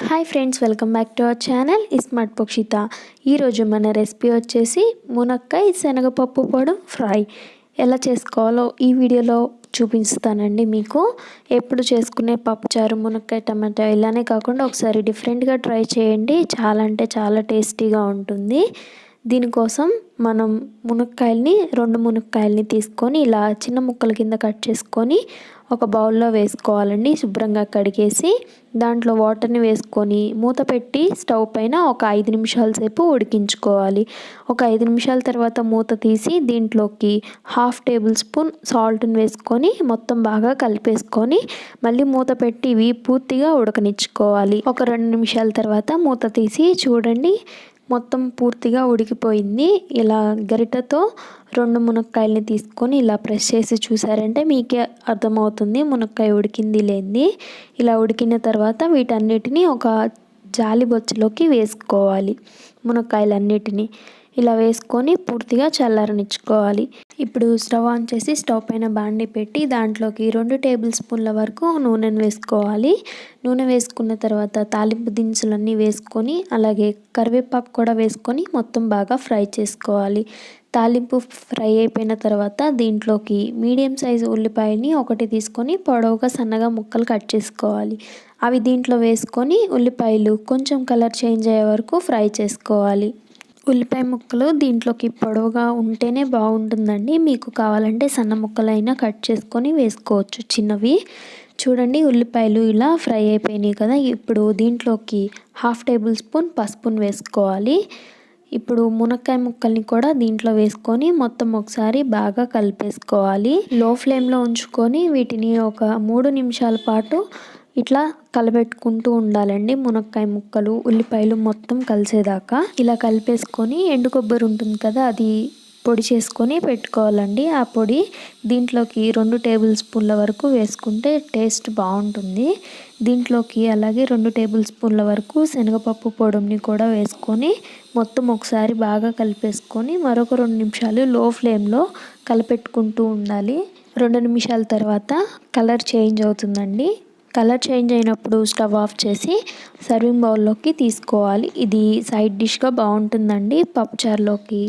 Hi friends, welcome back to our channel Smart Pakshitha. ఈరోజు మన recipe వచ్చేసి మునక్కాయ శనగపప్పు పొడి ఫ్రై. ఎలా చేసుకోవాలో ఈ వీడియోలో చూపిస్తానండి. మీకు ఎప్పుడు చేసుకునే పప్పుచారు మునక్కాయ టమాటా ఇలానే కాకుండా ఒకసారి డిఫరెంట్గా ట్రై చేయండి. చాలా అంటే చాలా టేస్టీగా ఉంటుంది. దీనికోసం మనం రెండు మునక్కాయల్ని తీసుకొని ఇలా చిన్న ముక్కల కింద కట్ చేసుకొని ఒక బౌల్లో వేసుకోవాలండి. శుభ్రంగా కడిగేసి దాంట్లో వాటర్ని వేసుకొని మూత పెట్టి స్టవ్ పైన ఒక 5 నిమిషాల సేపు ఉడికించుకోవాలి. ఒక 5 నిమిషాల తర్వాత మూత తీసి దీంట్లోకి 1/2 టేబుల్ స్పూన్ సాల్ట్ని వేసుకొని మొత్తం బాగా కలిపేసుకొని మళ్ళీ మూత పెట్టి ఇవి పూర్తిగా ఉడకనిచ్చుకోవాలి. ఒక 2 నిమిషాల తర్వాత మూత తీసి చూడండి, మొత్తం పూర్తిగా ఉడికిపోయింది. ఇలా గరిటెతో 2 మునక్కాయలని తీసుకొని ఇలా ప్రెస్ చేసి చూసారంటే మీకే అర్థమవుతుంది మునక్కాయ ఉడికింది లేనిది. ఇలా ఉడికిన తర్వాత వీటన్నిటిని ఒక జాలి బొచ్చులోకి వేసుకోవాలి. మునక్కాయలన్నిటిని ఇలా వేసుకొని పూర్తిగా చల్లారనిచ్చుకోవాలి. ఇప్పుడు స్టవ్ ఆన్ చేసి స్టవ్ పైన బాండి పెట్టి దాంట్లోకి 2 టేబుల్ స్పూన్ల వరకు నూనెను వేసుకోవాలి. నూనె వేసుకున్న తర్వాత తాలింపు దినుసులన్నీ వేసుకొని అలాగే కరివేపాకు కూడా వేసుకొని మొత్తం బాగా ఫ్రై చేసుకోవాలి. తాలింపు ఫ్రై అయిపోయిన తర్వాత దీంట్లోకి మీడియం సైజు ఉల్లిపాయని ఒకటి తీసుకొని పొడవుగా సన్నగా ముక్కలు కట్ చేసుకోవాలి. అవి దీంట్లో వేసుకొని ఉల్లిపాయలు కొంచెం కలర్ చేంజ్ అయ్యే వరకు ఫ్రై చేసుకోవాలి. ఉల్లిపాయ ముక్కలు దీంట్లోకి పొడవుగా ఉంటేనే బాగుంటుందండి. మీకు కావాలంటే సన్న ముక్కలైనా కట్ చేసుకొని వేసుకోవచ్చు చిన్నవి. చూడండి, ఉల్లిపాయలు ఇలా ఫ్రై అయిపోయినాయి కదా. ఇప్పుడు దీంట్లోకి 1/2 టేబుల్ స్పూన్ పసుపును వేసుకోవాలి. ఇప్పుడు మునక్కాయ ముక్కల్ని కూడా దీంట్లో వేసుకొని మొత్తం ఒకసారి బాగా కలిపేసుకోవాలి. లో ఫ్లేమ్లో ఉంచుకొని వీటిని ఒక 3 నిమిషాల పాటు ఇట్లా కలబెట్టుకుంటూ ఉండాలండి. మునక్కాయ ముక్కలు ఉల్లిపాయలు మొత్తం కలిసేదాకా ఇలా కలిపేసుకొని ఎండు కొబ్బరి ఉంటుంది కదా, అది పొడి చేసుకొని పెట్టుకోవాలండి. ఆ పొడి దీంట్లోకి 2 టేబుల్ స్పూన్ల వరకు వేసుకుంటే టేస్ట్ బాగుంటుంది. దీంట్లోకి అలాగే 2 టేబుల్ స్పూన్ల వరకు శనగపప్పు పొడిని కూడా వేసుకొని మొత్తం ఒకసారి బాగా కలిపేసుకొని మరొక 2 నిమిషాలు లో ఫ్లేమ్లో కలిపెట్టుకుంటూ ఉండాలి. 2 నిమిషాల తర్వాత కలర్ చేంజ్ అవుతుందండి. కలర్ చేంజ్ అయినప్పుడు స్టవ్ ఆఫ్ చేసి సర్వింగ్ బౌల్లోకి తీసుకోవాలి. ఇది సైడ్ డిష్గా బాగుంటుందండి. పప్పుచారులోకి,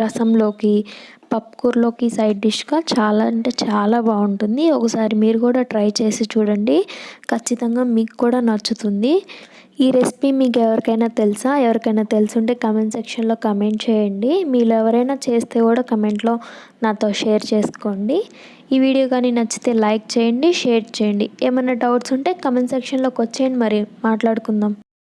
రసంలోకి, పప్పుకూరలోకి సైడ్ డిష్గా చాలా అంటే చాలా బాగుంటుంది. ఒకసారి మీరు కూడా ట్రై చేసి చూడండి, ఖచ్చితంగా మీకు కూడా నచ్చుతుంది. ఈ రెసిపీ మీకు ఎవరికైనా తెలుసా? ఎవరికైనా తెలుసుంటే కామెంట్ సెక్షన్లో కామెంట్ చేయండి. మీరు ఎవరైనా చేస్తే కూడా కామెంట్లో నాతో షేర్ చేసుకోండి. ఈ వీడియో కానీ నచ్చితే లైక్ చేయండి, షేర్ చేయండి. ఏమైనా డౌట్స్ ఉంటే కామెంట్ సెక్షన్లోకి వచ్చేయండి, మరి మాట్లాడుకుందాం.